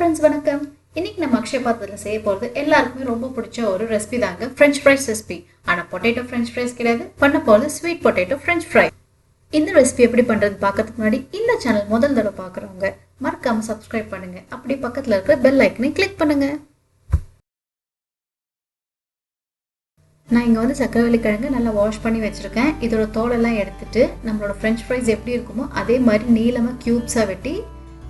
Friends வணக்கம். இன்னைக்கு நம்ம அக்ஷய பாத்திரத்தில் செய்ய போகிறது எல்லாருக்குமே ரொம்ப பிடிச்ச ஒரு ரெசிபி தாங்க, ஃப்ரெஞ்ச் ஃப்ரைஸ் ரெசிபி. ஆனால் பொட்டேட்டோ ஃப்ரெஞ்ச் ஃப்ரைஸ் கிடையாது, பண்ண போகிறது ஸ்வீட் பொட்டேட்டோ ஃப்ரெஞ்ச் ஃப்ரை. இந்த ரெசிபி எப்படி பண்ணுறது பார்க்கறதுக்கு முன்னாடி இந்த சேனல் முதல் தடவை பார்க்குறவங்க மறக்காம சப்ஸ்கிரைப் பண்ணுங்க. அப்படி பக்கத்தில் இருக்கிற பெல் ஐக்கனை கிளிக் பண்ணுங்க. நான் இங்கே வந்து சக்கரவள்ளி கிழங்கு நல்லா வாஷ் பண்ணி வச்சுருக்கேன். இதோட தோலெல்லாம் எடுத்துட்டு நம்மளோட ஃப்ரெஞ்ச் ஃப்ரைஸ் எப்படி இருக்குமோ அதே மாதிரி நீளமாக க்யூப்ஸாக வெட்டி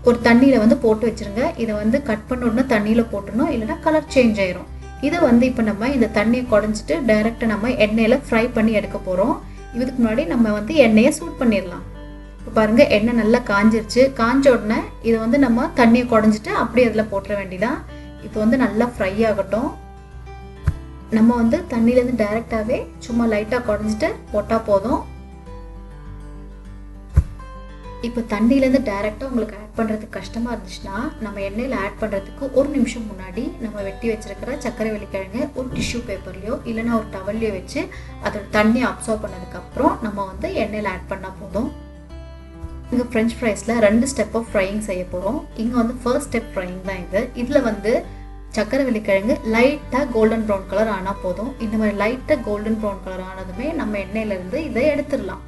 ஒரு தண்ணியில் வந்து போட்டு வச்சுருங்க. இதை வந்து கட் பண்ணணுன்னா தண்ணியில் போட்டணும், இல்லைனா கலர் சேஞ்ச் ஆயிரும். இதை வந்து இப்போ நம்ம இந்த தண்ணியை குடஞ்சிட்டு டைரெக்டாக நம்ம எண்ணெயில் ஃப்ரை பண்ணி எடுக்க போகிறோம். இதுக்கு முன்னாடி நம்ம வந்து எண்ணெயை சூட் பண்ணிடலாம். இப்போ பாருங்கள், எண்ணெய் நல்லா காஞ்சிருச்சு. காஞ்ச உடனே இதை வந்து நம்ம தண்ணியை குடஞ்சிட்டு அப்படியே அதில் போட்டுற வேண்டியதான். இப்போ வந்து நல்லா ஃப்ரை ஆகட்டும். நம்ம வந்து தண்ணியிலேருந்து டைரெக்டாகவே சும்மா லைட்டாக குடஞ்சிட்டு போட்டால் போதும். இப்போ தண்ணியிலேருந்து டைரெக்டாக உங்களுக்கு ஆட் பண்ணுறதுக்கு கஷ்டமாக இருந்துச்சுன்னா நம்ம எண்ணெயில் ஆட் பண்ணுறதுக்கு ஒரு நிமிஷம் முன்னாடி நம்ம வெட்டி வச்சுருக்கிற சக்கரவள்ளி கிழங்கு ஒரு டிஷ்யூ பேப்பர்லையோ இல்லைனா ஒரு டவல்லையோ வச்சு அதோட தண்ணியை அப்சர்வ் பண்ணதுக்கப்புறம் நம்ம வந்து எண்ணெயில் ஆட் பண்ணால் போதும். இங்கே ஃப்ரெஞ்ச் ஃப்ரைஸில் 2 ஸ்டெப் ஆஃப் ஃப்ரையிங் செய்ய போகிறோம். இங்கே வந்து ஃபர்ஸ்ட் ஸ்டெப் ஃப்ரையிங் தான் இது. இதில் வந்து சக்கரவள்ளி கிழங்கு லைட்டாக கோல்டன் ப்ரௌன் கலர் ஆனால் போதும். இந்த மாதிரி லைட்டாக கோல்டன் ப்ரௌன் கலர் ஆனதுமே நம்ம எண்ணெயிலேருந்து இதை எடுத்துடலாம்.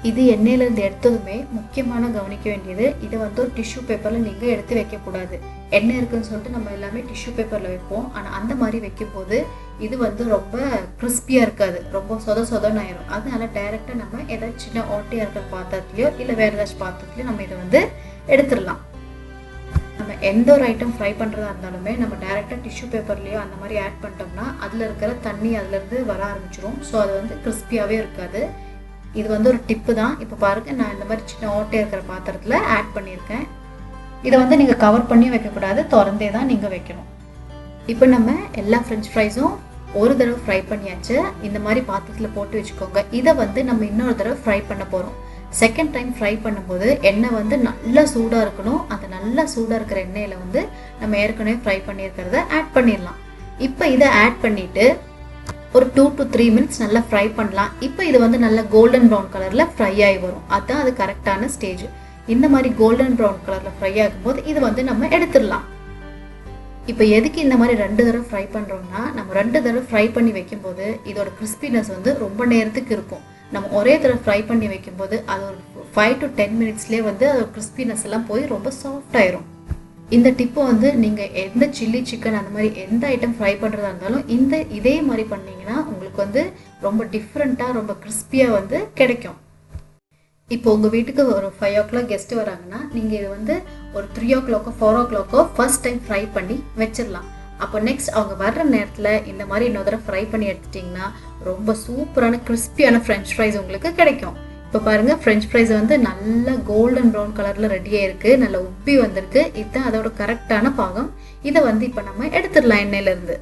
இது எண்ணெயிலேருந்து எடுத்ததுமே முக்கியமான கவனிக்க வேண்டியது, இதை வந்து ஒரு டிஷ்யூ பேப்பரில் நீங்கள் எடுத்து வைக்கக்கூடாது. எண்ணெய் இருக்குன்னு சொல்லிட்டு நம்ம எல்லாமே டிஷ்யூ பேப்பரில் வைப்போம். ஆனால் அந்த மாதிரி வைக்கும்போது இது வந்து ரொம்ப கிறிஸ்பியாக இருக்காது, ரொம்ப சொதன்னு ஆயிரும். அதனால டைரெக்டாக நம்ம ஏதாச்சும் சின்ன ஓட்டையாக இருக்கிற பாத்திரத்துலையோ இல்லை வேறு ஏதாச்சும் பாத்திரத்துலையோ நம்ம இதை வந்து எடுத்துடலாம். நம்ம எந்த ஒரு ஐட்டம் ஃப்ரை பண்ணுறதா இருந்தாலுமே நம்ம டைரெக்டாக டிஷ்யூ பேப்பர்லேயோ அந்த மாதிரி ஆட் பண்ணிட்டோம்னா அதில் இருக்கிற தண்ணி அதுலேருந்து வர ஆரம்பிச்சிடும். ஸோ அது வந்து கிறிஸ்பியாகவே இருக்காது. இது வந்து ஒரு டிப்பு தான். இப்போ பாருங்கள், நான் இந்த மாதிரி சின்ன ஓட்டை இருக்கிற பாத்திரத்தில் ஆட் பண்ணியிருக்கேன். இதை வந்து நீங்கள் கவர் பண்ணி வைக்கக்கூடாது, திறந்தே தான் நீங்கள் வைக்கணும். இப்போ நம்ம எல்லா ஃப்ரெஞ்ச் ஃப்ரைஸும் ஒரு தடவை ஃப்ரை பண்ணியாச்சு. இந்த மாதிரி பாத்திரத்தில் போட்டு வச்சுக்கோங்க. இதை வந்து நம்ம இன்னொரு தடவை ஃப்ரை பண்ண போகிறோம். செகண்ட் டைம் ஃப்ரை பண்ணும்போது எண்ணெய் வந்து நல்லா சூடாக இருக்கணும். அந்த நல்லா சூடாக இருக்கிற எண்ணெயில் வந்து நம்ம ஏற்கனவே ஃப்ரை பண்ணியிருக்கிறத ஆட் பண்ணிடலாம். இப்போ இதை ஆட் பண்ணிவிட்டு ஒரு 2 to 3 மினிட்ஸ் நல்லா ஃப்ரை பண்ணலாம். இப்போ இது வந்து நல்லா கோல்டன் ப்ரௌன் கலரில் ஃப்ரை ஆகி வரும். அதுதான் அது கரெக்டான ஸ்டேஜ். இந்த மாதிரி கோல்டன் ப்ரௌன் கலரில் ஃப்ரை ஆகும்போது இது வந்து நம்ம எடுத்துடலாம். இப்போ எதுக்கு இந்த மாதிரி 2 தடவை ஃப்ரை பண்ணுறோம்னா, நம்ம 2 தடவை ஃப்ரை பண்ணி வைக்கும்போது இதோட கிறிஸ்பினஸ் வந்து ரொம்ப நேரத்துக்கு இருக்கும். நம்ம ஒரே தடவை ஃப்ரை பண்ணி வைக்கும்போது அது ஒரு 5 to 10 மினிட்ஸ்லேயே வந்து அதோட கிறிஸ்பினஸ் எல்லாம் போய் ரொம்ப சாஃப்ட் ஆயிரும். இந்த டிப்பை வந்து நீங்கள் எந்த சில்லி சிக்கன் அந்த மாதிரி எந்த ஐட்டம் ஃப்ரை பண்ணுறதா இருந்தாலும் இதே மாதிரி பண்ணிங்கன்னா உங்களுக்கு வந்து ரொம்ப டிஃப்ரெண்ட்டாக ரொம்ப கிறிஸ்பியாக வந்து கிடைக்கும். இப்போ உங்கள் வீட்டுக்கு ஒரு 5 o'clock கெஸ்ட்டு வராங்கன்னா நீங்கள் இது வந்து ஒரு 3 o'clock 4 o'clock first time fry பண்ணி வச்சிடலாம். அப்போ நெக்ஸ்ட் அவங்க வர்ற நேரத்தில் இந்த மாதிரி இன்னொரு தடவை ஃப்ரை பண்ணி எடுத்துட்டிங்கன்னா ரொம்ப சூப்பரான கிறிஸ்பியான ஃப்ரெஞ்ச் ஃப்ரைஸ் உங்களுக்கு கிடைக்கும். இப்போ பாருங்கள், ஃப்ரெஞ்ச் ஃப்ரைஸ் வந்து நல்லா கோல்டன் ப்ரௌன் கலரில் ரெடியாக இருக்குது, நல்லா உப்பி வந்திருக்கு. இதுதான் அதோட கரெக்டான பாகம். இதை வந்து இப்போ நம்ம எடுத்துடலாம் எண்ணெயிலேருந்து.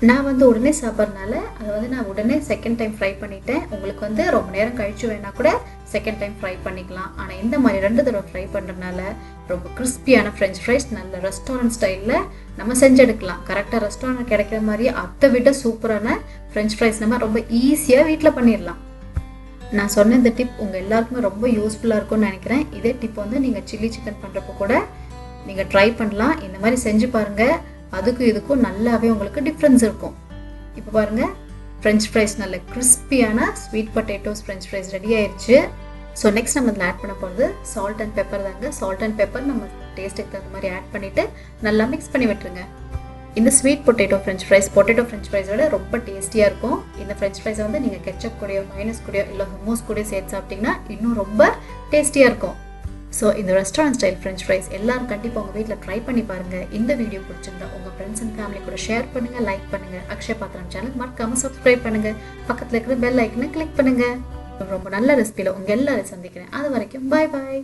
நான் வந்து உடனே சாப்பிட்றதுனால அதை வந்து நான் உடனே செகண்ட் டைம் ஃப்ரை பண்ணிட்டேன். உங்களுக்கு வந்து ரொம்ப நேரம் கழிச்சு வேணா கூட செகண்ட் டைம் ஃப்ரை பண்ணிக்கலாம். ஆனால் இந்த மாதிரி 2 தடவை ஃப்ரை பண்ணுறதுனால ரொம்ப கிறிஸ்பியான ஃப்ரெஞ்ச் ஃப்ரைஸ் நல்ல ரெஸ்டாரண்ட் ஸ்டைலில் நம்ம செஞ்செடுக்கலாம். கரெக்டாக ரெஸ்டாரண்ட் கிடைக்கிற மாதிரி அதை விட சூப்பரான ஃப்ரெஞ்ச் ஃப்ரைஸ் நம்ம ரொம்ப ஈஸியாக வீட்டில் பண்ணிடலாம். நான் சொன்ன இந்த டிப் உங்கள் எல்லாருக்குமே ரொம்ப யூஸ்ஃபுல்லாக இருக்கும்னு நினைக்கிறேன். இதே டிப் வந்து நீங்கள் சில்லி சிக்கன் பண்ணுறப்போ கூட நீங்கள் ட்ரை பண்ணலாம். இந்த மாதிரி செஞ்சு பாருங்கள், அதுக்கும் இதுக்கும் நல்லாவே உங்களுக்கு டிஃப்ரென்ஸ் இருக்கும். இப்போ பாருங்கள், ஃப்ரெஞ்ச் ஃப்ரைஸ் நல்ல கிறிஸ்பியான sweet potatoes French fries ready ஆயிடுச்சு. ஸோ நெக்ஸ்ட் நம்ம இதில் ஆட் பண்ண போகிறது சால்ட் அண்ட் பெப்பர் தாங்க. சால்ட் அண்ட் பெப்பர் நம்ம டேஸ்ட்டுக்கு தகுந்த மாதிரி ஆட் பண்ணிவிட்டு நல்லா மிக்ஸ் பண்ணி விட்டுருங்க. இந்த sweet potato French fries potato French ஃப்ரைஸோட ரொம்ப டேஸ்டியாக இருக்கும். இந்த ஃப்ரெஞ்ச் ஃப்ரைஸை வந்து நீங்கள் கெச்சப் கூடயோ மைனஸ் கூடயோ இல்லை ஹமோஸ் கூடயோ சேர்த்து சாப்பிட்டிங்கன்னா இன்னும் ரொம்ப டேஸ்டியாக இருக்கும். ஸோ இந்த ரெஸ்டாரண்ட் ஸ்டைல் ஃப்ரெஞ்ச் ஃப்ரைஸ் எல்லாரும் கண்டிப்பாக உங்கள் வீட்டில் ட்ரை பண்ணி பாருங்கள். இந்த வீடியோ பிடிச்சிருந்தா உங்கள் ஃப்ரெண்ட்ஸ் அண்ட் ஃபேமிலி கூட ஷேர் பண்ணுங்கள், லைக் பண்ணுங்கள். அக்ஷய பாத்திரம் சேனல் மறக்காமல் சப்ஸ்கிரைப் பண்ணுங்கள். பக்கத்தில் இருக்கிற பெல் ஐக்கனை கிளிக் பண்ணுங்கள். ரொம்ப நல்ல ரெசிபியில் உங்கள் எல்லாரையும் சந்திக்கிறேன். அது வரைக்கும் பாய் பாய்.